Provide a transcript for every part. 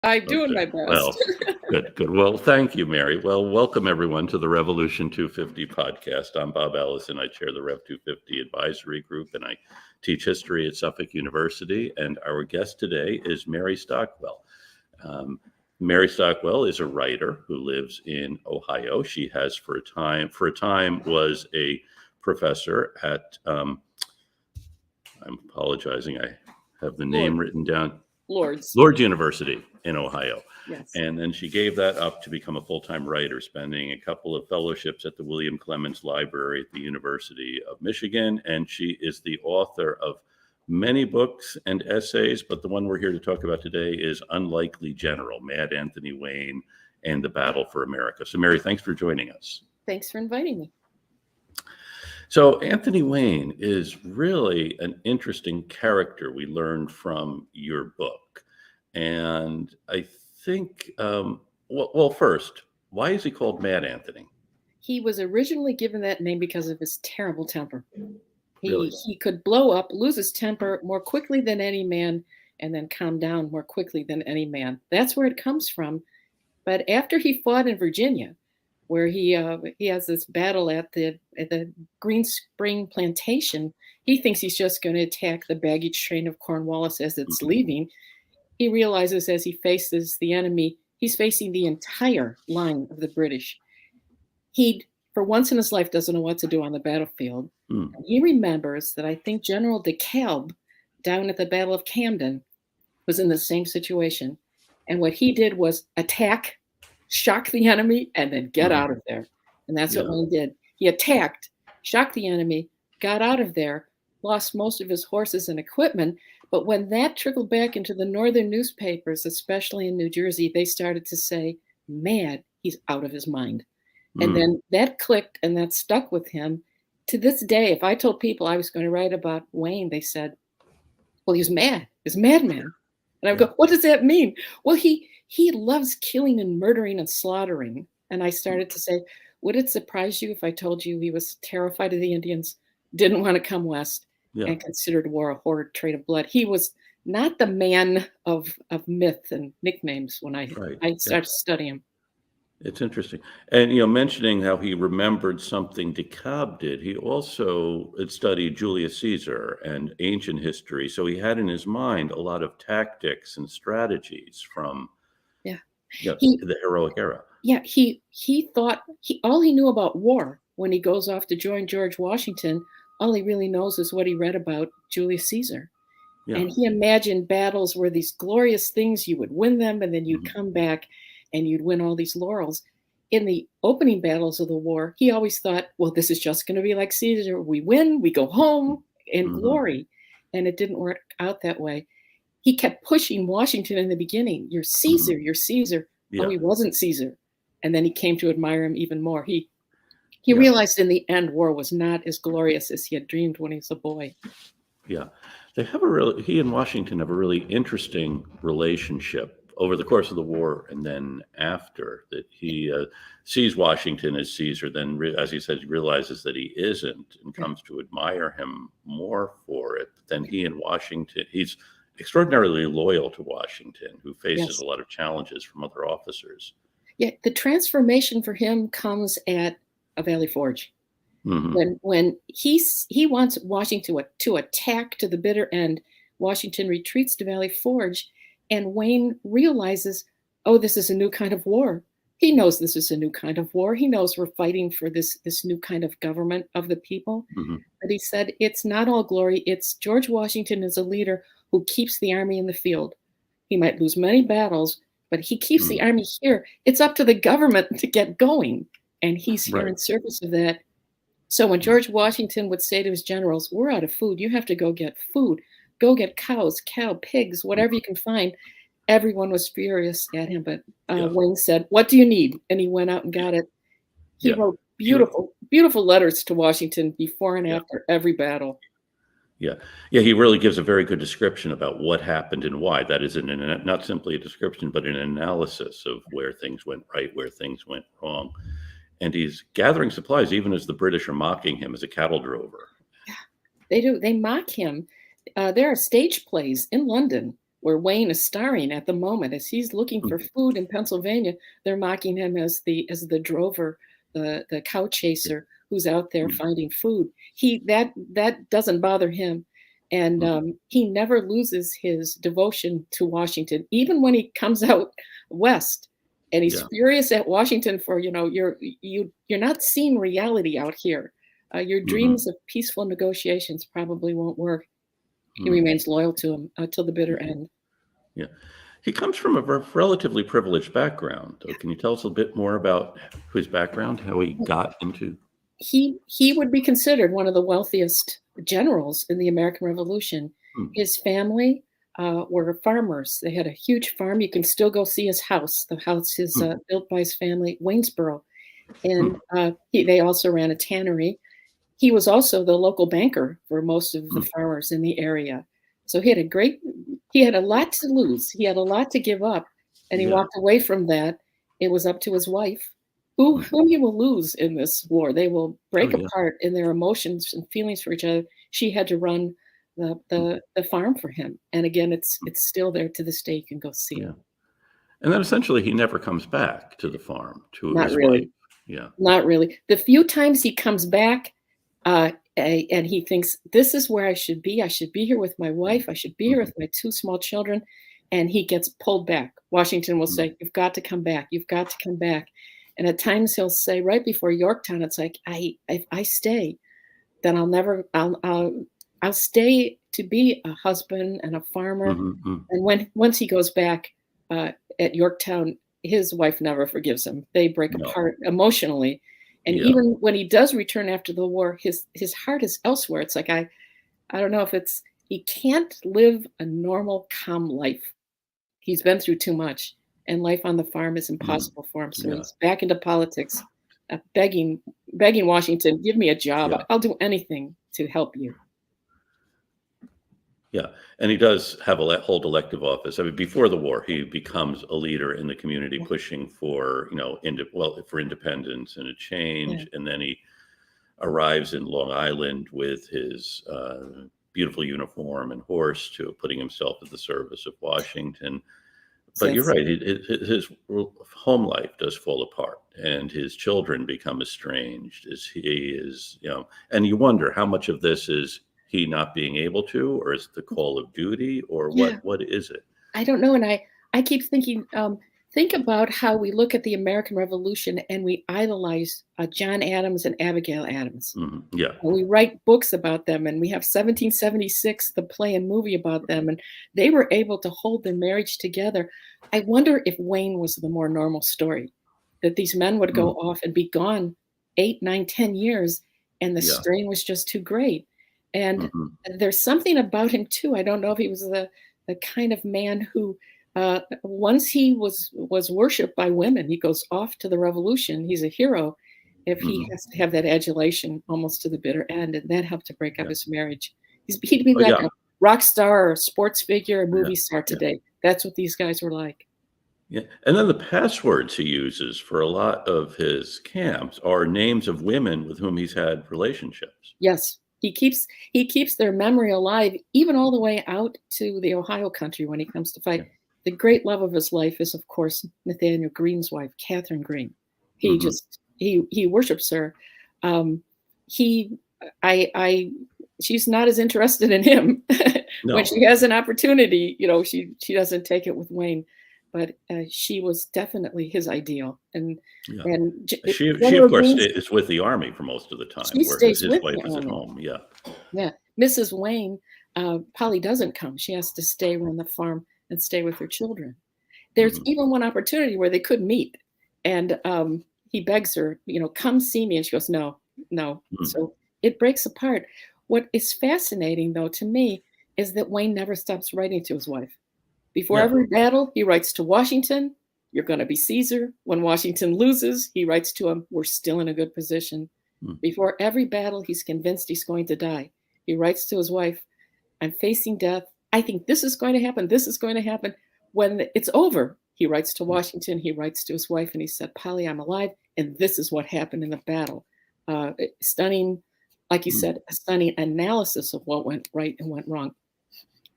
I'm doing Okay. my best. Well, good. Well, thank you, Mary. Well, welcome everyone to the Revolution 250 podcast. I'm Bob Allison. I chair the Rev 250 Advisory Group, and I teach history at Suffolk University. And our guest today is Mary Stockwell. Um, Mary Stockwell is a writer who lives in Ohio. She has for a time was a professor at. I'm apologizing. I have the name written down. Lords. Lord's University in Ohio. Yes. And then she gave that up to become a full-time writer, spending a couple of fellowships at the William Clements Library at the University of Michigan. And she is the author of many books and essays, but the one we're here to talk about today is Unlikely General, Mad Anthony Wayne and the Battle for America. So Mary, thanks for joining us. Thanks for inviting me. So Anthony Wayne is really an interesting character we learned from your book. And I think, first, why is he called Mad Anthony? He was originally given that name because of his terrible temper. Really? He could blow up, lose his temper more quickly than any man, and then calm down more quickly than any man. That's where it comes from. But after he fought in Virginia, where he has this battle at the Green Spring Plantation, he thinks he's just going to attack the baggage train of Cornwallis as it's leaving. He realizes as he faces the enemy, he's facing the entire line of the British. He, for once in his life, doesn't know what to do on the battlefield. And he remembers that I think General DeKalb down at the Battle of Camden was in the same situation. And what he did was attack, shock the enemy, and then get out of there. And that's what Wayne did. He attacked, shocked the enemy, got out of there, lost most of his horses and equipment. But when that trickled back into the northern newspapers, especially in New Jersey, they started to say, "Mad, he's out of his mind." And then that clicked and that stuck with him. To this day, if I told people I was going to write about Wayne, they said, "Well, he's mad. He's a madman." And I would go, "What does that mean?" "Well, he loves killing and murdering and slaughtering." And I started to say, would it surprise you if I told you he was terrified of the Indians, didn't want to come west, and considered war a horrid trait of blood? He was not the man of myth and nicknames when I started to study him. It's interesting. And, mentioning how he remembered something DeKalb did, he also had studied Julius Caesar and ancient history. So he had in his mind a lot of tactics and strategies from the heroic era. Yeah, he thought all he knew about war when he goes off to join George Washington, all he really knows is what he read about Julius Caesar. Yeah. And he imagined battles were these glorious things, you would win them, and then you'd come back and you'd win all these laurels. In the opening battles of the war, he always thought, well, this is just going to be like Caesar. We win, we go home in glory. And it didn't work out that way. He kept pushing Washington in the beginning. You're Caesar, you're Caesar. Yeah. Oh, he wasn't Caesar. And then he came to admire him even more. He realized in the end, war was not as glorious as he had dreamed when he was a boy. Yeah. He and Washington have a really interesting relationship over the course of the war and then after, that he sees Washington as Caesar, then as he said, he realizes that he isn't and comes to admire him more for it. But then he and Washington, he's extraordinarily loyal to Washington, who faces a lot of challenges from other officers. Yeah, the transformation for him comes at a Valley Forge. When he wants Washington to attack to the bitter end, Washington retreats to Valley Forge, and Wayne realizes, oh, this is a new kind of war. He knows this is a new kind of war. He knows we're fighting for this new kind of government of the people. But he said, it's not all glory. It's George Washington is a leader who keeps the army in the field. He might lose many battles, but he keeps the army here. It's up to the government to get going. And he's here in service of that. So when George Washington would say to his generals, we're out of food, you have to go get food. Go get cows, pigs, whatever you can find. Everyone was furious at him, but Wayne said, what do you need? And he went out and got it. He wrote beautiful letters to Washington before and after every battle. Yeah, he really gives a very good description about what happened and why. That is not simply a description, but an analysis of where things went right, where things went wrong. And he's gathering supplies even as the British are mocking him as a cattle drover. Yeah, they do. They mock him. There are stage plays in London where Wayne is starring at the moment as he's looking for food in Pennsylvania. They're mocking him as the drover, the cow chaser who's out there finding food. That doesn't bother him, and he never loses his devotion to Washington, even when he comes out west. And he's furious at Washington for, you're not seeing reality out here. Your dreams of peaceful negotiations probably won't work. He remains loyal to him till the bitter end. Yeah. He comes from a relatively privileged background. Can you tell us a bit more about his background, how he got into? He would be considered one of the wealthiest generals in the American Revolution. His family were farmers. They had a huge farm. You can still go see his house. The house is built by his family, Waynesboro. And they also ran a tannery. He was also the local banker for most of the farmers in the area. So he had a lot to lose. He had a lot to give up. And he walked away from that. It was up to his wife, whom he will lose in this war. They will break apart in their emotions and feelings for each other. She had to run the farm for him. And again, it's still there to this day. You can go see it. And then essentially he never comes back to the farm, to Not his really. wife. Yeah. Not really. The few times he comes back, and he thinks, this is where I should be. I should be here with my wife. I should be here with my two small children. And he gets pulled back. Washington will say, you've got to come back. You've got to come back. And at times he'll say, right before Yorktown, it's like, if I stay, then I'll stay to be a husband and a farmer. And once he goes back at Yorktown, his wife never forgives him. They break apart emotionally. And even when he does return after the war, his heart is elsewhere. It's like, I don't know if he can't live a normal, calm life. He's been through too much, and life on the farm is impossible for him. So he's back into politics, begging Washington, give me a job. I'll do anything to help you. Yeah, and he does hold elective office. I mean, before the war, he becomes a leader in the community, pushing for for independence and a change. And then he arrives in Long Island with his beautiful uniform and horse, to putting himself at the service of Washington. But you're right; his home life does fall apart, and his children become estranged as he is. And you wonder how much of this is he not being able to, or is it the call of duty, or what is it? I don't know. And I keep thinking, think about how we look at the American Revolution and we idolize John Adams and Abigail Adams. And we write books about them, and we have 1776, the play and movie about them, and they were able to hold their marriage together. I wonder if Wayne was the more normal story, that these men would go off and be gone 8, 9, 10 years, and the strain was just too great. And there's something about him too. I don't know if he was the kind of man who, once he was worshipped by women, he goes off to the revolution. He's a hero if he has to have that adulation almost to the bitter end, and that helped to break up his marriage. He'd be like a rock star or a sports figure, a movie star today. That's what these guys were like. Yeah, and then the passwords he uses for a lot of his camps are names of women with whom he's had relationships. Yes. He keeps their memory alive, even all the way out to the Ohio country when he comes to fight. The great love of his life is, of course, Nathaniel Greene's wife, Catherine Greene. He worships her. She's not as interested in him. When she has an opportunity, she doesn't take it with Wayne. But she was definitely his ideal, and she of course is with the army for most of the time. She stays his with wife the is at army. home. Mrs. Wayne, Polly doesn't come. She has to stay on the farm and stay with her children. There's even one opportunity where they could meet, and he begs her, come see me, and she goes, no. So it breaks apart. What is fascinating, though, to me, is that Wayne never stops writing to his wife. Before every battle, he writes to Washington, you're going to be Caesar. When Washington loses, he writes to him, we're still in a good position. Before every battle, he's convinced he's going to die. He writes to his wife, I'm facing death. I think this is going to happen. This is going to happen. When it's over, he writes to Washington. He writes to his wife, and he said, Polly, I'm alive, and this is what happened in the battle. Stunning, like you said, a stunning analysis of what went right and went wrong.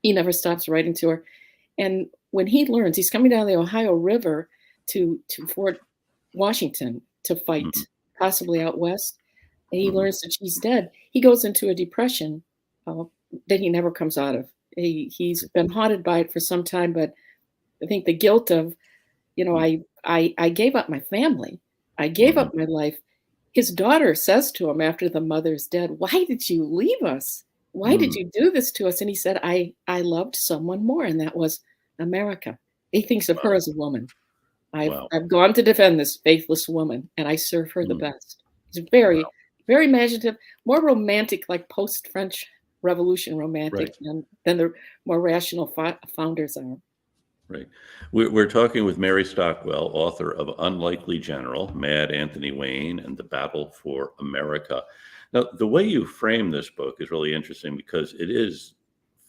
He never stops writing to her. And when he learns, he's coming down the Ohio River to Fort Washington to fight, Mhm. possibly out west, and he Mhm. learns that she's dead. He goes into a depression uh, that he never comes out of. He's been haunted by it for some time, but I think the guilt of, Mhm. I gave up my family. I gave Mhm. up my life. His daughter says to him after the mother's dead, "Why did you leave us? Why did Mhm. you do this to us?" And he said, I loved someone more, and that was America. He thinks of her Wow. as a woman. Wow. I've gone to defend this faithless woman, and I serve her the Mhm. best. It's very, Wow. very imaginative, more romantic, like post-French Revolution Right. romantic than the more rational founders are. Right. We're talking with Mary Stockwell, author of Unlikely General, Mad Anthony Wayne, and the Battle for America. Now, the way you frame this book is really interesting because it is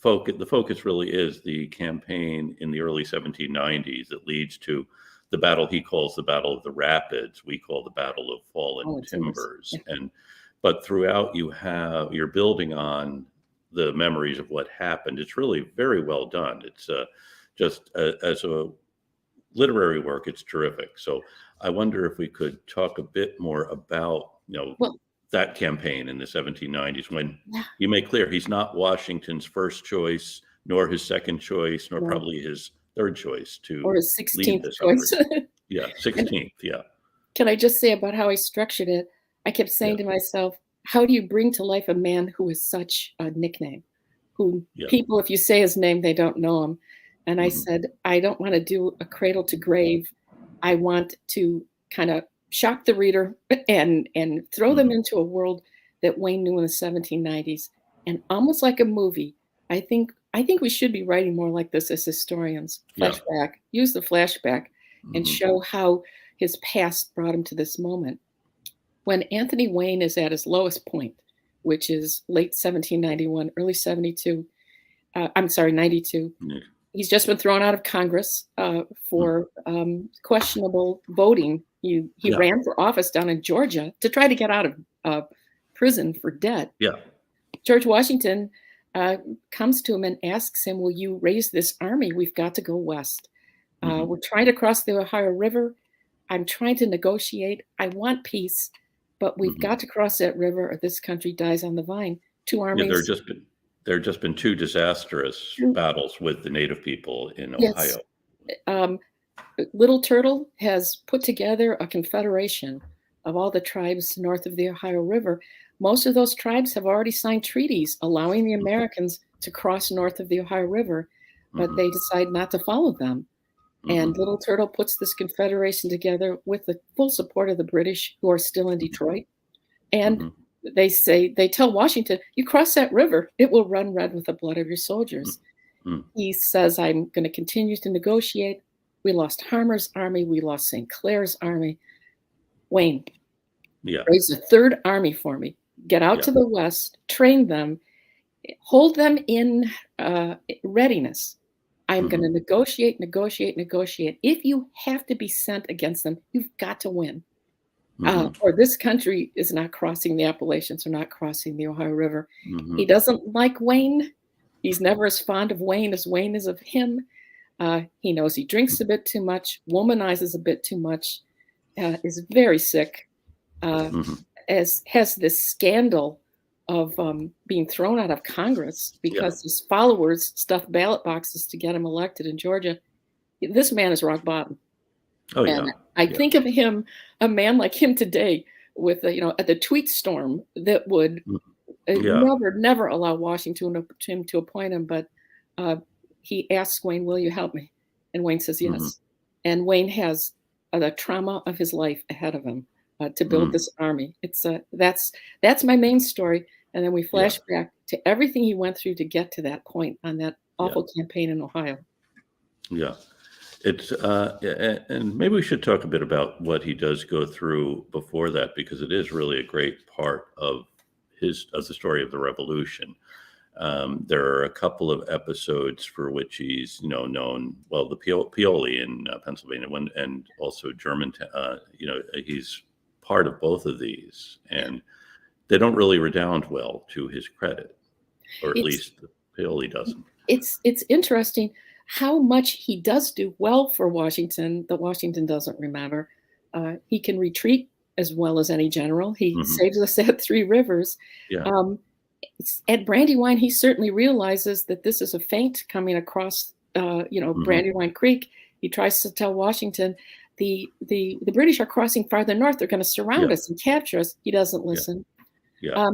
the focus really is the campaign in the early 1790s that leads to the battle he calls the Battle of the Rapids. We call the Battle of Fallen Oh, timbers. Timbers. But throughout you're building on the memories of what happened. It's really very well done. It's just as a literary work, it's terrific. So I wonder if we could talk a bit more about, Well, that campaign in the 1790s when yeah, you make clear he's not Washington's first choice, nor his second choice, nor no, probably his third choice or to a lead 16th this choice. operation. Yeah, And 16th. Yeah, can I just say about how I structured it? I kept yeah, saying to myself, how do you bring to life a man who is such a nickname? Who yeah. people, if you say his name, they don't know him. And I Hmm. said, I don't want to do a cradle to grave. I want to kind of shock the reader and throw them Hmm. into a world that Wayne knew in the 1790s. And almost like a movie, I think we should be writing more like this as historians. Yeah. Flashback, use the flashback and Hmm. show how his past brought him to this moment. When Anthony Wayne is at his lowest point, which is late 1791, early 72, I'm sorry, 92, he's just been thrown out of Congress for questionable voting. He Yeah. ran for office down in Georgia to try to get out of uh, prison for debt. Yeah. George Washington uh, comes to him and asks him, "Will you raise this army? We've got to go west. Hmm. We're trying to cross the Ohio River. I'm trying to negotiate. I want peace, but we've Hmm. got to cross that river or this country dies on the vine." Two Yeah. armies. There have just been two disastrous Two, battles with the native people in yes. Ohio. Um, Little Turtle has put together a confederation of all the tribes north of the Ohio River. Most of those tribes have already signed treaties allowing the Americans to cross north of the Ohio River, but Hmm. they decide not to follow them. Hmm. And Little Turtle puts this confederation together with the full support of the British, who are still in Detroit. And Hmm. they tell Washington, "You cross that river, it will run red with the blood of your soldiers." Hmm. He says, "I'm going to continue to negotiate. We lost Harmer's army. We lost St. Clair's army. Wayne, Yeah. raise a third army for me. Get out Yeah. to the west, train them, hold them in readiness. I'm going Hmm. to negotiate, negotiate, negotiate. If you have to be sent against them, you've got to win. Hmm. Or this country is not crossing the Appalachians or not crossing the Ohio River." Hmm. He doesn't like Wayne. He's never as fond of Wayne as Wayne is of him. He knows he drinks a bit too much, womanizes a bit too much, is very sick, uh, Hmm. has this scandal of being thrown out of Congress Yeah. because his followers stuffed ballot boxes to get him elected in Georgia. This man is rock bottom. Oh And yeah. I Yeah. think of him, a man like him today, with at the tweet storm that would Mhm. Yeah. never allow Washington to appoint him. But uh, he asks Wayne, "Will you help me?" And Wayne says Hmm. yes. And Wayne has the trauma of his life ahead of him to build Mm. this army. That's my main story. And then we Yeah. flash back to everything he went through to get to that point on that Yeah. awful campaign in Ohio. Yeah. It's and maybe we should talk a bit about what he does go through before that because it is really a great part of the story of the revolution. There are a couple of episodes for which he's known well, the Paoli in Pennsylvania and also Germantown. He's part of both of these, and they don't really redound well to his credit, or at It's least Paoli doesn't. it's interesting. how much he does do well for Washington that Washington doesn't remember. He can retreat as well as any general. He saves us at Three Rivers. Yeah. Um, at Brandywine, he certainly realizes that this is a feint coming across, Brandywine Creek. He tries to tell Washington, the British are crossing farther north. They're going to surround us and capture us. He doesn't listen. Yeah.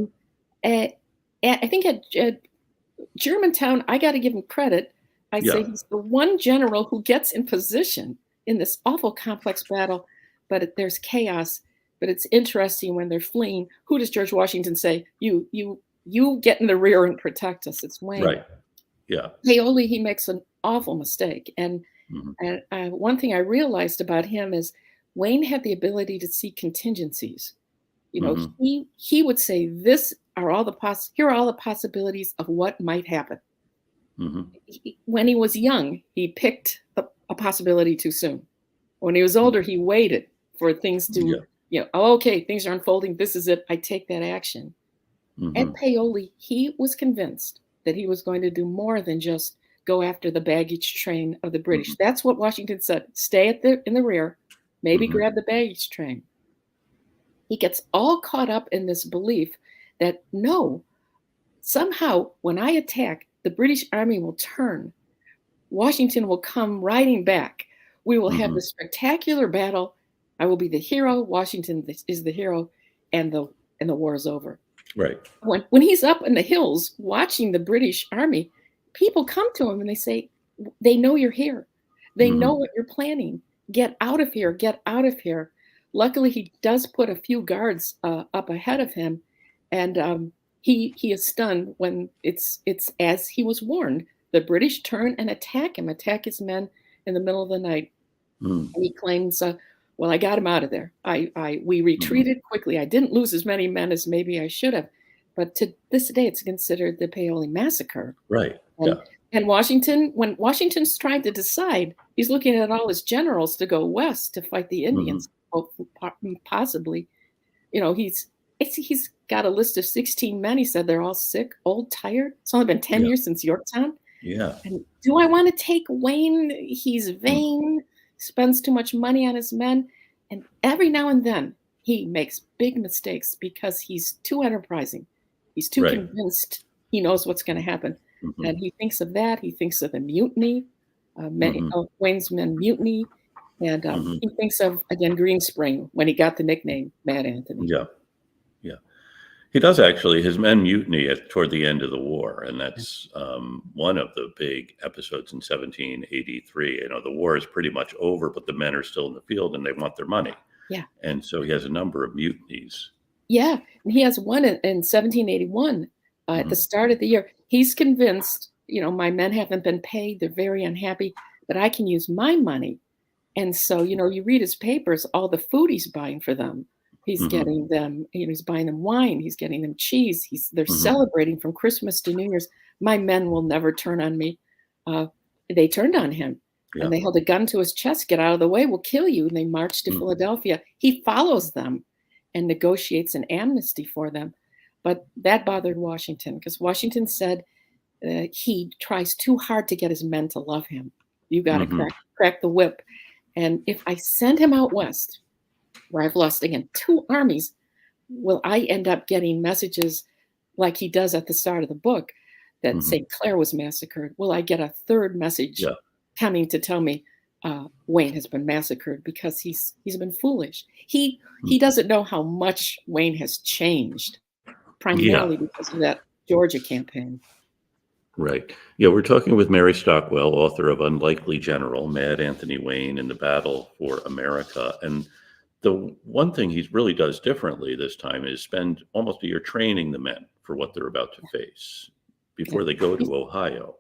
I think at Germantown, I got to give him credit. I'd say he's the one general who gets in position in this awful complex battle, but there's chaos. But it's interesting when they're fleeing. Who does George Washington say? You get in the rear and protect us. It's Wayne. Right. Yeah. Paoli, he makes an awful mistake. And one thing I realized about him is Wayne had the ability to see contingencies. He would say, here are all the possibilities of what might happen. When he was young, he picked a possibility too soon. When he was older, he waited for things to, okay, things are unfolding. This is it. I take that action. At Paoli, he was convinced that he was going to do more than just go after the baggage train of the British. That's what Washington said. Stay in the rear, maybe grab the baggage train. He gets all caught up in this belief that no, somehow when I attack, the British army will turn. Washington will come riding back. We will have this spectacular battle. I will be the hero. Washington is the hero, and the war is over. Right. When he's up in the hills watching the British army, people come to him and they say, they know you're here. They know what you're planning. Get out of here. Get out of here. Luckily, he does put a few guards up ahead of him, and he is stunned when it's as he was warned. The British turn and attack his men in the middle of the night. And he claims, well, I got him out of there. We retreated quickly. I didn't lose as many men as maybe I should have. But to this day, it's considered the Paoli massacre. Right. And when Washington's trying to decide, he's looking at all his generals to go west to fight the Indians, possibly. He's got a list of 16 men. He said they're all sick, old, tired. It's only been 10 years since Yorktown. Yeah. And do I want to take Wayne? He's vain, spends too much money on his men. And every now and then he makes big mistakes because he's too enterprising. He's too convinced he knows what's going to happen. And he thinks of that. He thinks of the mutiny, of Wayne's men mutiny. And he thinks of, again, Green Spring, when he got the nickname Mad Anthony. Yeah. He does actually. His men mutiny toward the end of the war, and that's one of the big episodes in 1783. The war is pretty much over, but the men are still in the field, and they want their money. Yeah. And so he has a number of mutinies. Yeah, and he has one in 1781 at the start of the year. He's convinced, my men haven't been paid. They're very unhappy, but I can use my money. And so, you read his papers, all the food he's buying for them. He's getting them, he's buying them wine. He's getting them cheese. They're celebrating from Christmas to New Year's. My men will never turn on me. They turned on him and they held a gun to his chest. Get out of the way. We'll kill you. And they marched to Philadelphia. He follows them and negotiates an amnesty for them. But that bothered Washington because Washington said he tries too hard to get his men to love him. You got to crack the whip. And if I send him out west, where I've lost, again, 2 armies, will I end up getting messages like he does at the start of the book that St. Clair was massacred? Will I get a third message coming to tell me Wayne has been massacred because he's been foolish? He doesn't know how much Wayne has changed, primarily because of that Georgia campaign. Right. Yeah, we're talking with Mary Stockwell, author of Unlikely General, Mad Anthony Wayne in the Battle for America. And the one thing he really does differently this time is spend almost a year training the men for what they're about to face before they go to Ohio.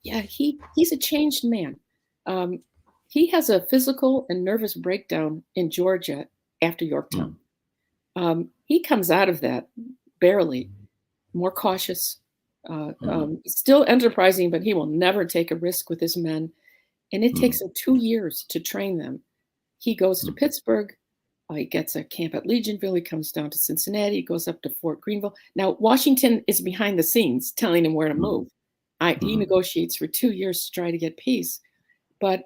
Yeah, he's a changed man. He has a physical and nervous breakdown in Georgia after Yorktown. He comes out of that barely, more cautious, still enterprising, but he will never take a risk with his men. And it takes him 2 years to train them. He goes to Pittsburgh. He gets a camp at Legionville. He comes down to Cincinnati. He goes up to Fort Greenville. Now, Washington is behind the scenes telling him where to move. He negotiates for 2 years to try to get peace. But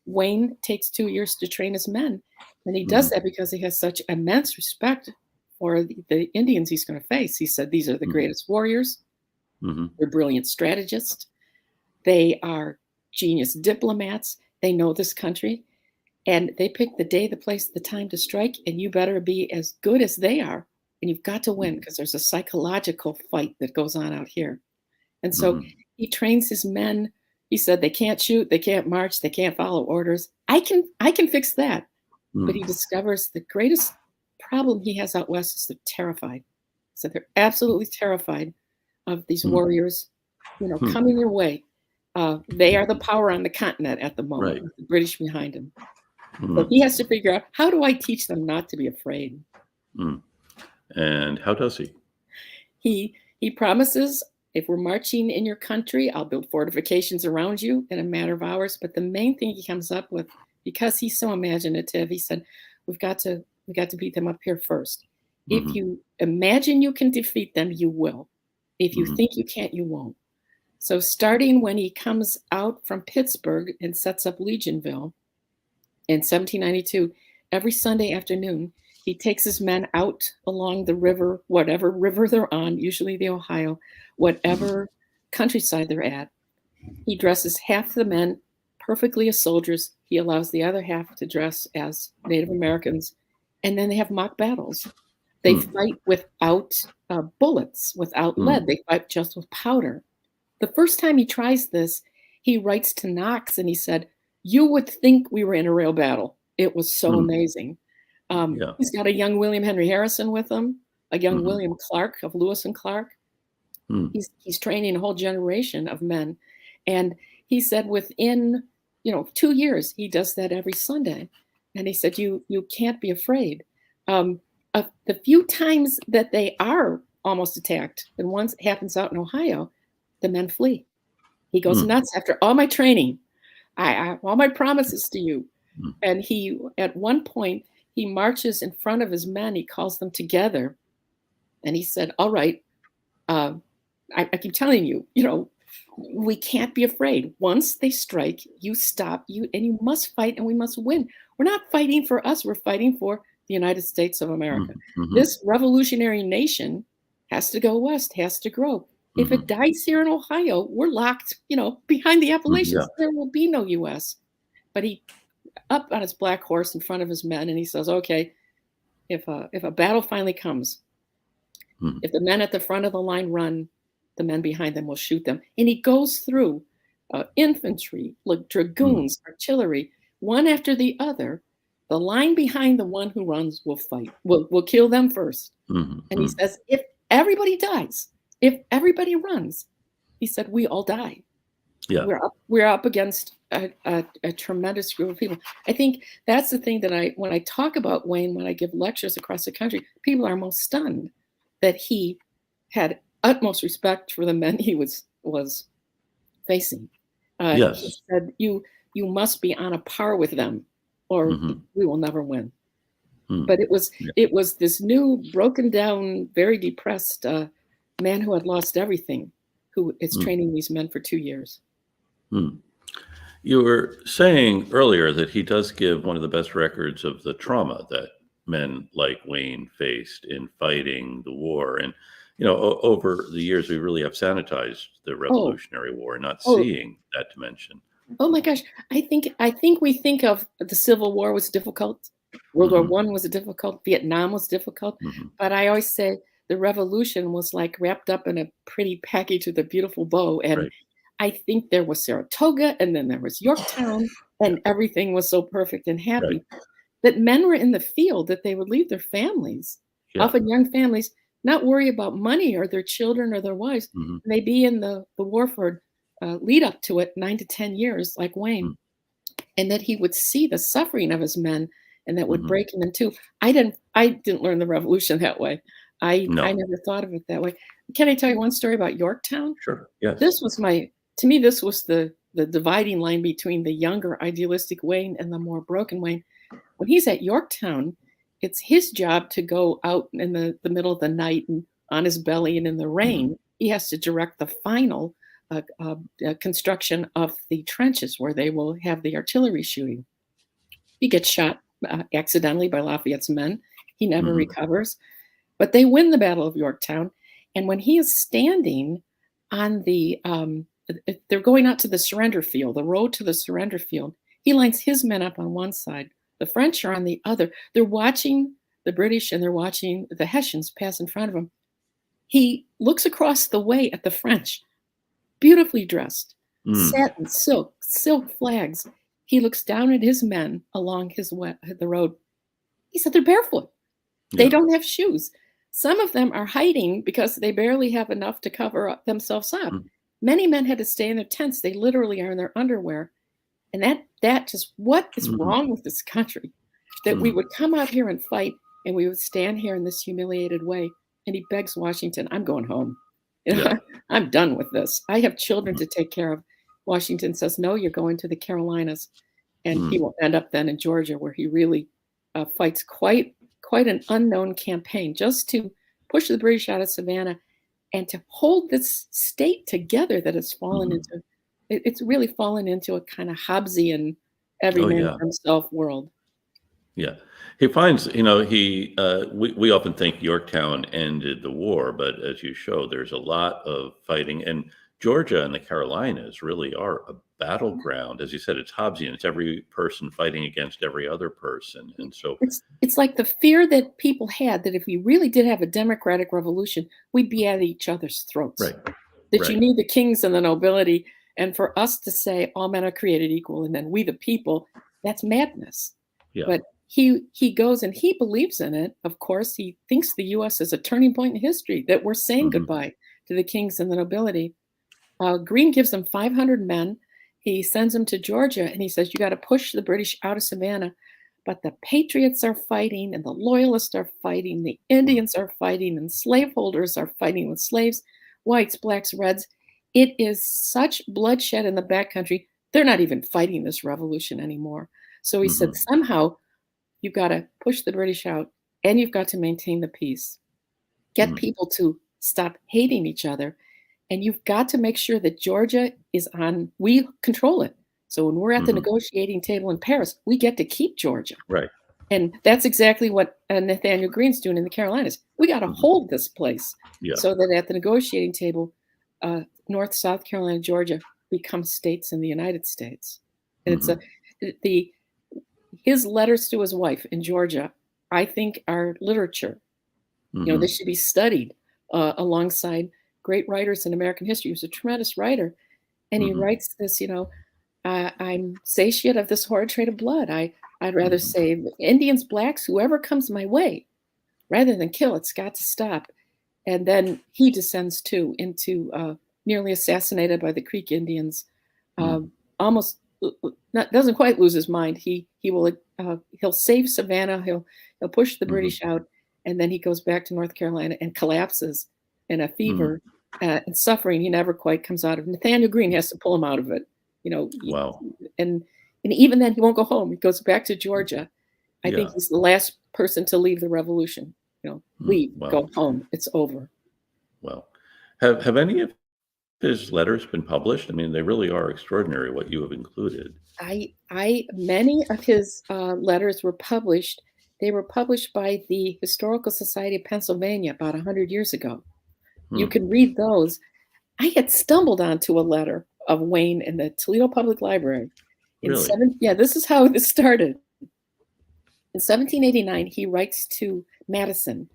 Wayne takes 2 years to train his men. And he does that because he has such immense respect for the Indians he's going to face. He said, these are the greatest warriors. They're brilliant strategists. They are genius diplomats. They know this country. And they pick the day, the place, the time to strike. And you better be as good as they are. And you've got to win because there's a psychological fight that goes on out here. And so he trains his men. He said they can't shoot, they can't march, they can't follow orders. I can fix that. But he discovers the greatest problem he has out west is they're terrified. So they're absolutely terrified of these warriors, coming their way. They are the power on the continent at the moment, with the British behind him. So he has to figure out, how do I teach them not to be afraid? And how does he? He promises, if we're marching in your country, I'll build fortifications around you in a matter of hours. But the main thing he comes up with, because he's so imaginative, he said, we've got to beat them up here first. If you imagine you can defeat them, you will. If you think you can't, you won't. So starting when he comes out from Pittsburgh and sets up Legionville in 1792, every Sunday afternoon, he takes his men out along the river, whatever river they're on, usually the Ohio, whatever countryside they're at. He dresses half the men perfectly as soldiers. He allows the other half to dress as Native Americans. And then they have mock battles. They fight without bullets, without lead. They fight just with powder. The first time he tries this, he writes to Knox and he said, you would think we were in a real battle. It was so amazing. He's got a young William Henry Harrison with him, a young William Clark of Lewis and Clark. He's training a whole generation of men. And he said within, 2 years, he does that every Sunday. And he said, you can't be afraid. The few times that they are almost attacked, and once it happens out in Ohio, the men flee. He goes nuts after all my training, all my promises to you. And he, at one point, he marches in front of his men. He calls them together. And he said, all right, I keep telling you, we can't be afraid. Once they strike, you stop, and you must fight, and we must win. We're not fighting for us. We're fighting for the United States of America. This revolutionary nation has to go west, has to grow. If it dies here in Ohio, we're locked, behind the Appalachians. There will be no U.S. But he up on his black horse in front of his men, and he says, okay, if a battle finally comes, if the men at the front of the line run, the men behind them will shoot them. And he goes through infantry, like dragoons, artillery, one after the other. The line behind the one who runs will fight. We'll kill them first. And he says, if everybody dies, if everybody runs, he said, we all die. Yeah. We're up against a tremendous group of people. I think that's the thing that when I talk about Wayne, when I give lectures across the country, people are most stunned that he had utmost respect for the men he was facing. Yes. He said, you must be on a par with them, or we will never win. But it was this new, broken down, very depressed man who had lost everything, who is training these men for 2 years. You were saying earlier that he does give one of the best records of the trauma that men like Wayne faced in fighting the war. And, over the years, we really have sanitized the Revolutionary War, not seeing that dimension. Oh my gosh. I think we think of the Civil War was difficult. World War I was difficult. Vietnam was difficult. But I always say the revolution was like wrapped up in a pretty package with a beautiful bow. And I think there was Saratoga, and then there was Yorktown, and everything was so perfect and happy that men were in the field, that they would leave their families, often young families, not worry about money or their children or their wives. And they'd be in the war for lead up to it, 9 to 10 years, like Wayne, and that he would see the suffering of his men, and that would break him in two. I didn't learn the revolution that way. I never thought of it that way. Can I tell you one story about Yorktown? Sure. Yes. To me, this was the dividing line between the younger idealistic Wayne and the more broken Wayne. When he's at Yorktown, it's his job to go out in the middle of the night and on his belly and in the rain. He has to direct the final construction of the trenches where they will have the artillery shooting. He gets shot accidentally by Lafayette's men. He never recovers. But they win the Battle of Yorktown. And when he is standing on the, they're going out to the surrender field, the road to the surrender field, he lines his men up on one side. The French are on the other. They're watching the British and they're watching the Hessians pass in front of him. He looks across the way at the French, beautifully dressed, satin, silk flags. He looks down at his men along the road. He said, they're barefoot. They don't have shoes. Some of them are hiding because they barely have enough to cover themselves up. Many men had to stay in their tents. They literally are in their underwear. And that just, what is wrong with this country? That we would come out here and fight, and we would stand here in this humiliated way. And he begs Washington, I'm going home. I'm done with this. I have children to take care of. Washington says, no, you're going to the Carolinas. And he will end up then in Georgia, where he really fights quite an unknown campaign just to push the British out of Savannah and to hold this state together that has fallen into, it's really fallen into a kind of Hobbesian, every man for himself world. Yeah. He finds, we often think Yorktown ended the war, but as you show, there's a lot of fighting. And Georgia and the Carolinas really are a battleground. As you said, it's Hobbesian. It's every person fighting against every other person. And so it's like the fear that people had that if we really did have a democratic revolution, we'd be at each other's throats. Right. That you need the kings and the nobility. And for us to say all men are created equal and then we the people, that's madness. Yeah. But he goes and he believes in it. Of course, he thinks the U.S. is a turning point in history, that we're saying goodbye to the kings and the nobility. Greene gives them 500 men. He sends them to Georgia, and he says, you got to push the British out of Savannah. But the patriots are fighting, and the loyalists are fighting, the Indians are fighting, and slaveholders are fighting with slaves, whites, blacks, reds. It is such bloodshed in the backcountry. They're not even fighting this revolution anymore. So he said, somehow you've got to push the British out, and you've got to maintain the peace. Get people to stop hating each other. And you've got to make sure that Georgia we control it. So when we're at the negotiating table in Paris, we get to keep Georgia. Right. And that's exactly what Nathaniel Greene's doing in the Carolinas. We got to hold this place so that at the negotiating table, North, South Carolina, Georgia become states in the United States. And his letters to his wife in Georgia, I think, are literature. They should be studied alongside great writers in American history. He was a tremendous writer. And he writes this, I'm satiate of this horrid trade of blood. I'd rather save Indians, blacks, whoever comes my way, rather than kill. It's got to stop. And then he descends too into nearly assassinated by the Creek Indians. Almost doesn't quite lose his mind. He'll save Savannah. He'll push the British out, and then he goes back to North Carolina and collapses in a fever and suffering. He never quite comes out of it. Nathaniel Greene has to pull him out of it. Wow. And even then, he won't go home. He goes back to Georgia. I think he's the last person to leave the revolution. Leave, go home. It's over. Well, have any of his letters been published? I mean, they really are extraordinary what you have included. Many of his letters were published. They were published by the Historical Society of Pennsylvania about 100 years ago. You can read those. I had stumbled onto a letter of Wayne in the Toledo Public Library. Really? This is how this started. In 1789, he writes to Madison.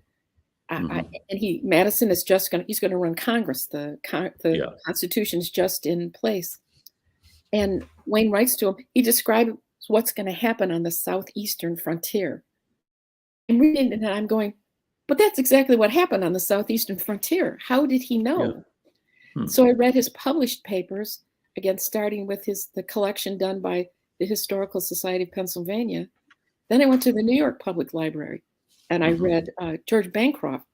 Madison is he's going to run Congress. The Constitution is just in place. And Wayne writes to him, he describes what's going to happen on the southeastern frontier. I'm reading it and I'm going, but that's exactly what happened on the southeastern frontier. How did he know? So I read his published papers, again, starting with the collection done by the Historical Society of Pennsylvania. Then I went to the New York Public Library and I read George Bancroft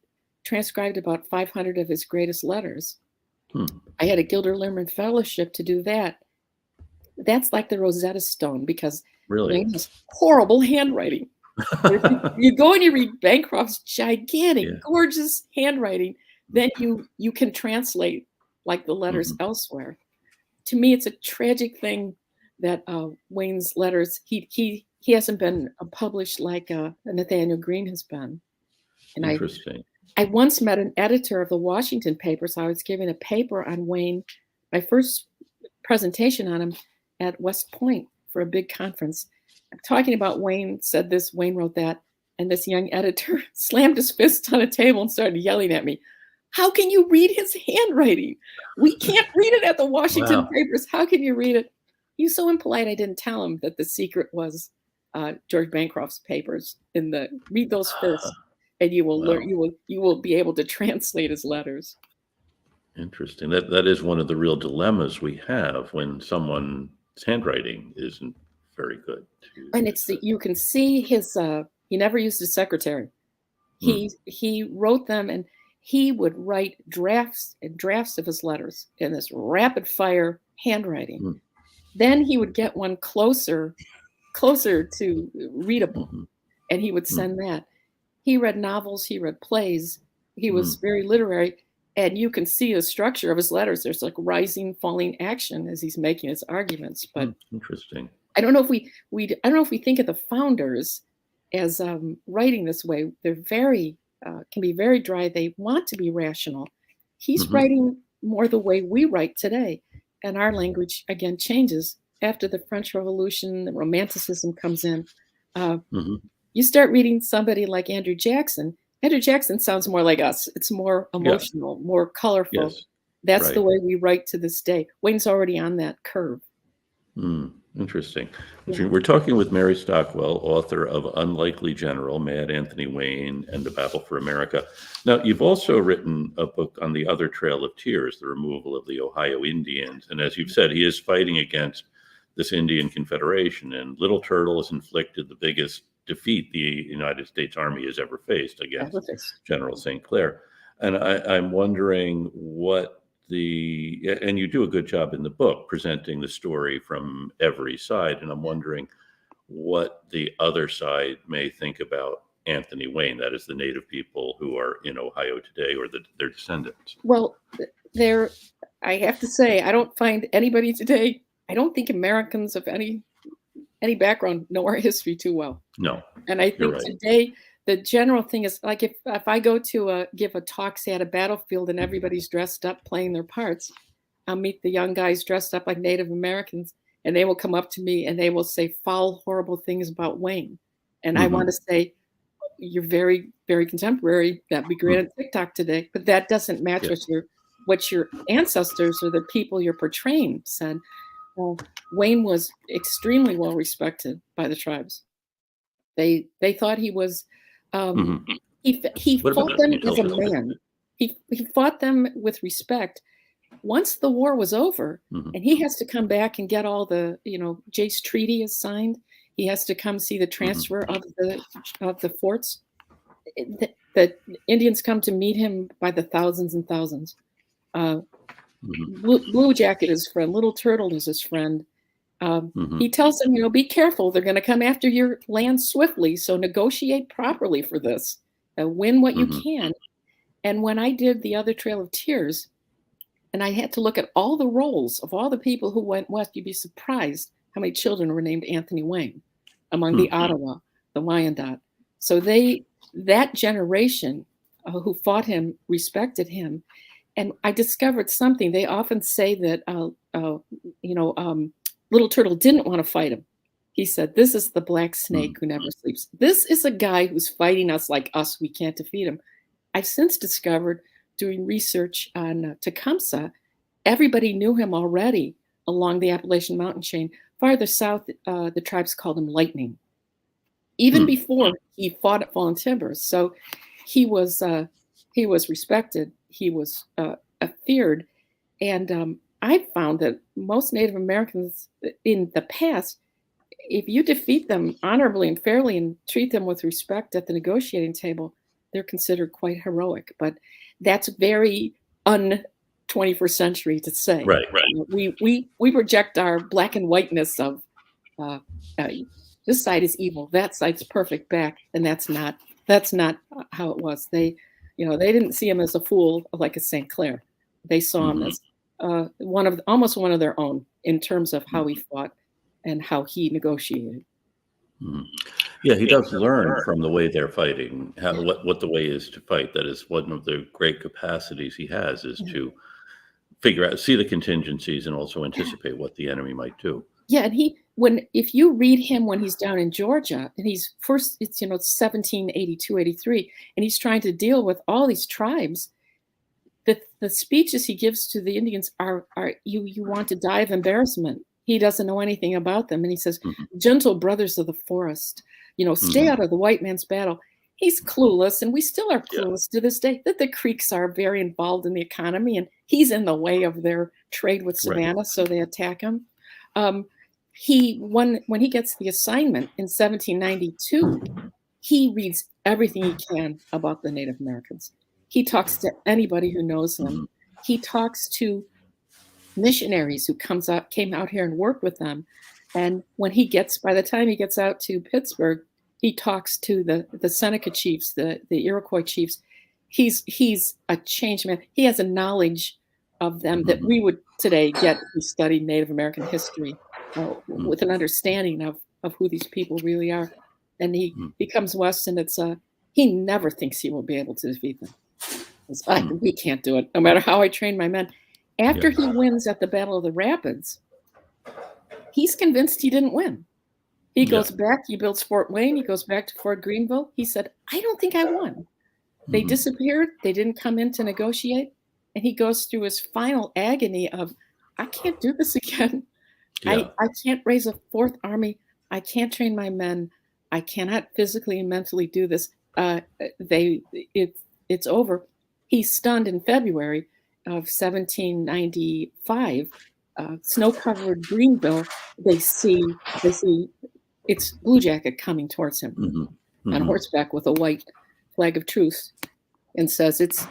transcribed about 500 of his greatest letters. I had a Gilder Lehrman Fellowship to do that. That's like the Rosetta Stone because Wayne has horrible handwriting. You go and you read Bancroft's gigantic, gorgeous handwriting, then you can translate like the letters elsewhere. To me, it's a tragic thing that Wayne's letters, he hasn't been published like Nathaniel Greene has been. And Interesting. I once met an editor of the Washington papers. I was giving a paper on Wayne, my first presentation on him at West Point for a big conference. I'm talking about Wayne said this, Wayne wrote that, and this young editor slammed his fist on a table and started yelling at me. How can you read his handwriting? We can't read it at the Washington papers. How can you read it? He was so impolite, I didn't tell him that the secret was George Bancroft's papers. Read those first, and you will learn. You will be able to translate his letters. Interesting. That is one of the real dilemmas we have when someone's handwriting isn't very good. And you can see his. He never used a secretary. He wrote them, and he would write drafts and drafts of his letters in this rapid fire handwriting. Then he would get one closer to readable, and he would send that. He read novels, he read plays, he was very literary, and you can see the structure of his letters. There's like rising, falling action as he's making his arguments. But interesting. I don't know if we think of the founders as writing this way. They're very can be very dry. They want to be rational. He's writing more the way we write today. And our language, again, changes after the French Revolution. The Romanticism comes in. You start reading somebody like Andrew Jackson. Andrew Jackson sounds more like us. It's more emotional, more colorful. Yes. That's the way we write to this day. Wayne's already on that curve. Interesting. We're talking with Mary Stockwell, author of Unlikely General, Mad Anthony Wayne, and The Battle for America. Now, you've also written a book on the other Trail of Tears, the removal of the Ohio Indians. And as you've said, he is fighting against this Indian Confederation, and Little Turtle has inflicted the biggest defeat the United States Army has ever faced against General St. Clair. And I'm wondering and you do a good job in the book presenting the story from every side. And I'm wondering what the other side may think about Anthony Wayne, that is the native people who are in Ohio today, or their descendants. Well, I have to say, I don't find anybody today, I don't think Americans of any background know our history too well. No. And I think today, the general thing is like if I go to give a talk, say at a battlefield, and everybody's dressed up playing their parts, I'll meet the young guys dressed up like Native Americans, and they will come up to me and they will say foul, horrible things about Wayne. And I want to say, you're very, very contemporary. That'd be great on TikTok today, but that doesn't match what your ancestors or the people you're portraying said. Well, Wayne was extremely well respected by the tribes. They thought he was. He fought them as a man. He fought them with respect. Once the war was over, and he has to come back and get all the, Jace Treaty is signed. He has to come see the transfer of the forts. The Indians come to meet him by the thousands and thousands. Blue Jacket is his friend. Little Turtle is his friend. He tells them, be careful. They're going to come after your land swiftly. So negotiate properly for this. Win what you can. And when I did The Other Trail of Tears, and I had to look at all the roles of all the people who went west, you'd be surprised how many children were named Anthony Wayne among the Ottawa, the Wyandot. So that generation who fought him respected him. And I discovered something. They often say that, Little Turtle didn't want to fight him. He said, this is the black snake who never sleeps. This is a guy who's fighting us like us. We can't defeat him. I've since discovered, doing research on Tecumseh, everybody knew him already along the Appalachian Mountain chain. Farther south, the tribes called him Lightning, even before he fought at Fallen Timbers. So he was respected. He was feared. And I found that most Native Americans in the past, if you defeat them honorably and fairly and treat them with respect at the negotiating table, they're considered quite heroic. But that's very un-21st century to say. Right. We project our black and whiteness of this side is evil, that side's perfect back, and that's not how it was. They didn't see him as a fool like a St. Clair. They saw him as almost one of their own in terms of how he fought and how he negotiated. Mhm. Yeah, he does learn from the way they're fighting, what the way is to fight. That is one of the great capacities he has, is Yeah. to figure out, see the contingencies, and also anticipate what the enemy might do. Yeah, and if you read him when he's down in Georgia, and he's first, it's 1782, 83, and he's trying to deal with all these tribes. The speeches he gives to the Indians are you want to die of embarrassment. He doesn't know anything about them, and he says, Mhm. "Gentle brothers of the forest, stay Mhm. out of the white man's battle." He's clueless, and we still are Yeah, clueless to this day that the Creeks are very involved in the economy, and he's in the way of their trade with right. Savannah, so they attack him. Um, when he gets the assignment in 1792, he reads everything he can about the Native Americans. He talks to anybody who knows them. Mhm. He talks to missionaries who came out here and worked with them. And by the time he gets out to Pittsburgh, he talks to the Seneca chiefs, the Iroquois chiefs. He's a changed man. He has a knowledge of them that Mhm. we would today get if we studied Native American history, Mhm. with an understanding of who these people really are. And Mhm. he comes west, and he never thinks he will be able to defeat them. Mhm. We can't do it, no matter how I train my men. Yeah. After he wins at the Battle of the Rapids, he's convinced he didn't win. He Yeah. goes back, he builds Fort Wayne, he goes back to Fort Greenville. He said, "I don't think I won." They Mhm. disappeared, they didn't come in to negotiate, and he goes through his final agony of, "I can't do this again. Yeah. I can't raise a fourth army. I can't train my men. I cannot physically and mentally do this. They it it's over." He's stunned in February of 1795. Snow-covered Greenville. They see it's Blue Jacket coming towards him Mhm. on Mhm. horseback with a white flag of truce, and says it's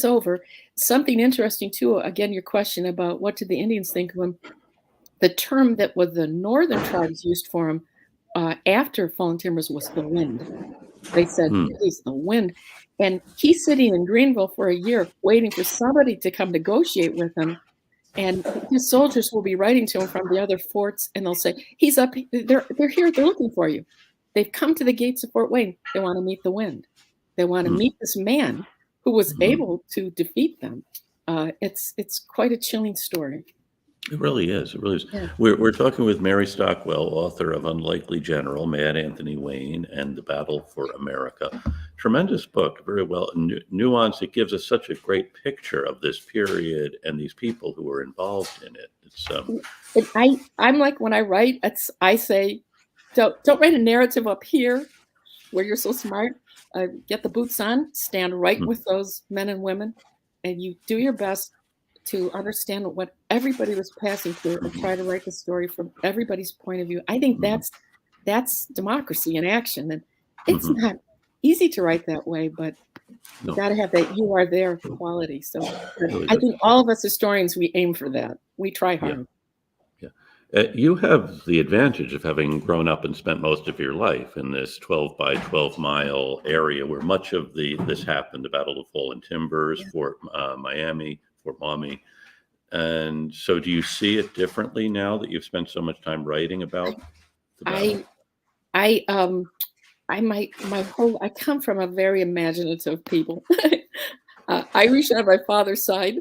over. Something interesting too. Again, your question about what did the Indians think of him? The term that was the northern tribes used for him after Fallen Timbers was the wind. They said, Hmm. "He's the wind." And he's sitting in Greenville for a year waiting for somebody to come negotiate with him. And his soldiers will be writing to him from the other forts, and they'll say, "He's up. They're here. They're looking for you. They've come to the gates of Fort Wayne. They want to meet the wind. They want to Hmm. meet this man who was Mhm. able to defeat them." It's quite a chilling story. It really is. It really is. Yeah. We're talking with Mary Stockwell, author of Unlikely General, Mad Anthony Wayne, and The Battle for America. Tremendous book, very well nuanced. It gives us such a great picture of this period and these people who were involved in it. It's And I'm like, when I write, I say, don't write a narrative up here where you're so smart. Get the boots on, stand right mm, with those men and women, and you do your best to understand what everybody was passing through, and try to mhm, write the story from everybody's point of view. I think mhm, that's democracy in action, and it's mhm. not easy to write that way, but you No, got to have that "you are there" quality. So, but really I good. think all of us historians, we aim for that. We try Yeah, hard. yeah. You have the advantage of having grown up and spent most of your life in this 12 by 12-mile area where much of this happened, the Battle of Fallen Timbers, Yeah. Fort Miami, Fort Maumee. And so do you see it differently now that you've spent so much time writing about the battle? I I I come from a very imaginative people. Irish on my father's side.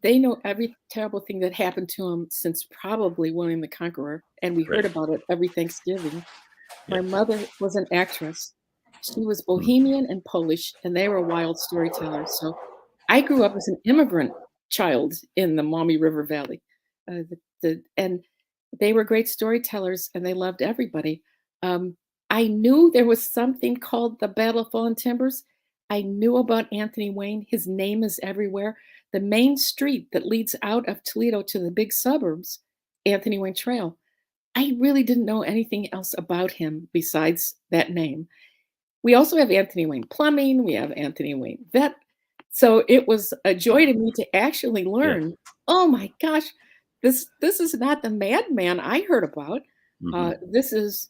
They know every terrible thing that happened to him since probably William the Conqueror, and we heard Right. about it every Thanksgiving. Yeah. My mother was an actress. She was Mm, Bohemian and Polish, and they were wild storytellers. So I grew up as an immigrant child in the Maumee River Valley. And they were great storytellers, and they loved everybody. I knew there was something called the Battle of Fallen Timbers. I knew about Anthony Wayne. His name is everywhere. The main street that leads out of Toledo to the big suburbs, Anthony Wayne Trail. I really didn't know anything else about him besides that name. We also have Anthony Wayne Plumbing, we have Anthony Wayne Vet. So it was a joy to me to actually yeah. learn, oh my gosh, this is not the madman I heard about. Hmm. This is,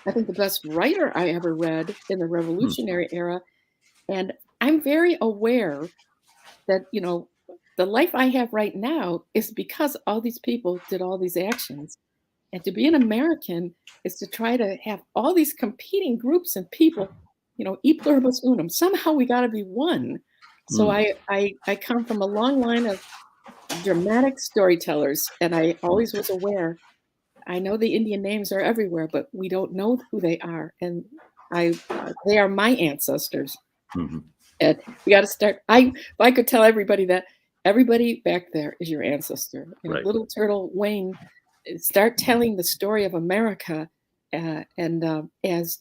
I think, the best writer I ever read in the Hmm. Revolutionary era. And I'm very aware that, the life I have right now is because all these people did all these actions. And to be an American is to try to have all these competing groups and people, e pluribus unum. Somehow we got to be one. So Mm, I come from a long line of dramatic storytellers, and I mm, always was aware. I know the Indian names are everywhere, but we don't know who they are, and they are my ancestors. mhm. And we got to start. If I could tell everybody that everybody back there is your ancestor. Right. Little Turtle Wayne, start telling the story of America, and as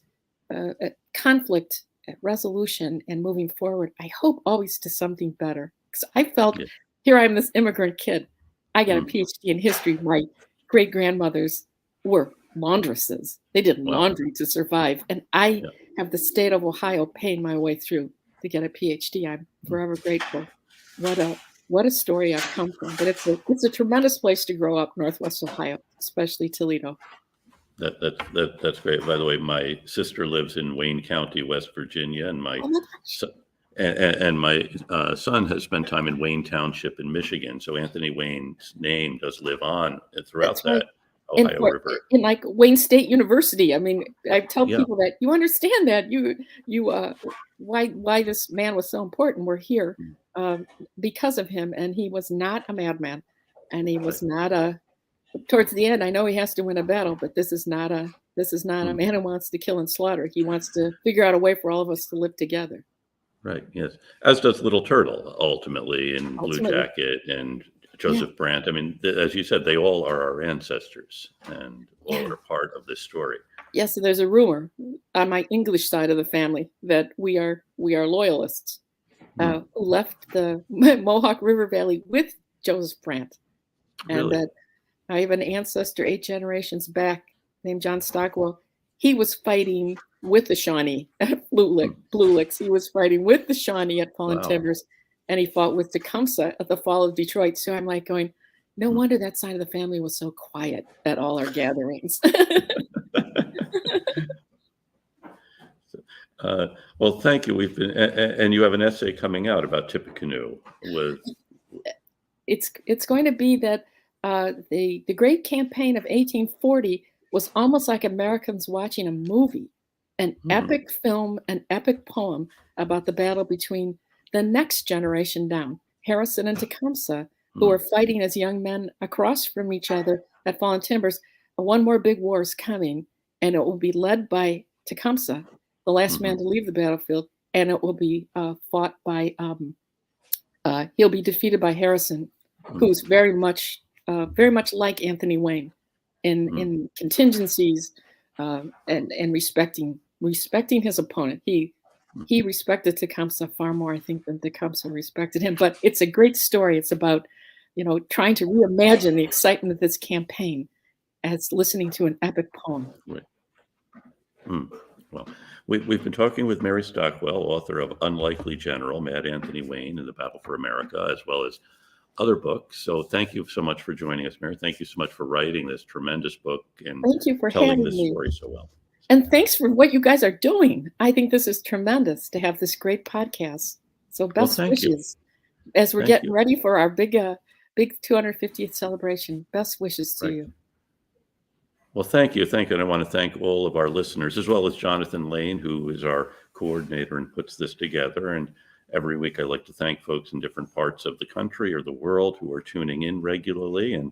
conflict resolution and moving forward. I hope always to something better, because I felt Yeah. here I am, this immigrant kid. I got a Mm. PhD in history. My great grandmothers were laundresses. They did Well, laundry to survive, and I yeah. have the state of Ohio paying my way through to get a PhD. I'm forever grateful. What a story I've come from. But it's a tremendous place to grow up, Northwest Ohio, especially Toledo. That's great. By the way, my sister lives in Wayne County, West Virginia, and Oh my gosh. my son has spent time in Wayne Township in Michigan. So Anthony Wayne's name does live on throughout That's right. that Ohio River. In like Wayne State University. I mean, I tell Yeah, people that you understand that why this man was so important. We're here mm, because of him, and he was not a madman, and he right. was not a. Towards the end, I know he has to win a battle, but this is not a Mm, man who wants to kill and slaughter. He wants to figure out a way for all of us to live together. right. Yes. As does Little Turtle ultimately, and Blue Ultimately, Jacket and yeah, Joseph Brandt. I mean, as you said, they all are our ancestors and all yeah. are part of this story. Yeah, so there's a rumor on my English side of the family that we are loyalists, Mm, who left the Mohawk River Valley with Joseph Brandt, and really? that I have an ancestor 8 generations back named John Stockwell. He was fighting with the Shawnee at Mm, Blue Licks. He was fighting with the Shawnee at Fallen wow. Timbers, and he fought with Tecumseh at the fall of Detroit. So I'm like going, no Mm. wonder that side of the family was so quiet at all our gatherings. Uh, well, thank you. And you have an essay coming out about Tippecanoe with, It's going to be that the great campaign of 1840 was almost like Americans watching a movie, an hmm, epic film, an epic poem about the battle between the next generation down, Harrison and Tecumseh, who hmm, were fighting as young men across from each other at Fallen Timbers. One more big war is coming, and it will be led by Tecumseh, the last hmm, man to leave the battlefield, and it will be fought by he'll be defeated by Harrison, hmm, who's very much like Anthony Wayne hmm, in contingencies, and respecting his opponent. He respected Tecumseh far more, I think, than Tecumseh respected him. But it's a great story. It's about trying to reimagine the excitement of this campaign as listening to an epic poem. right. Hmm. Well, we've been talking with Mary Stockwell, author of Unlikely General, Mad Anthony Wayne and the Battle for America, as well as other books. So thank you so much for joining us, Mary. Thank you so much for writing this tremendous book and Thank you for telling having this me. story so well. And thanks for what you guys are doing. I think this is tremendous to have this great podcast. So Well, best thank you. wishes as we're Thank getting you. ready for our big 250th celebration. Best wishes to Right. you. Well, thank you. Thank you. And I want to thank all of our listeners, as well as Jonathan Lane, who is our coordinator and puts this together. And every week, I like to thank folks in different parts of the country or the world who are tuning in regularly. And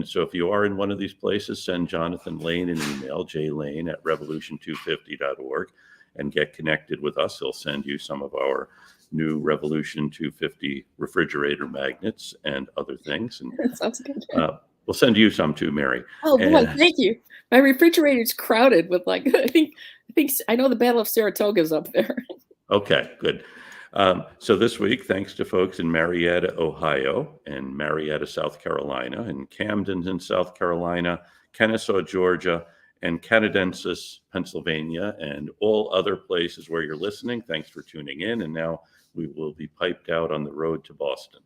so if you are in one of these places, send Jonathan Lane an email, jlane@revolution250.org, and get connected with us. He'll send you some of our new Revolution 250 refrigerator magnets and other things. And That sounds good. we'll send you some too, Mary. Oh boy, And thank you. My refrigerator's crowded with like I know the Battle of Saratoga's up there. okay, good. So this week, thanks to folks in Marietta, Ohio, and Marietta, South Carolina, and Camden in South Carolina, Kennesaw, Georgia, and Canadensis, Pennsylvania, and all other places where you're listening. Thanks for tuning in. And now we will be piped out on the road to Boston.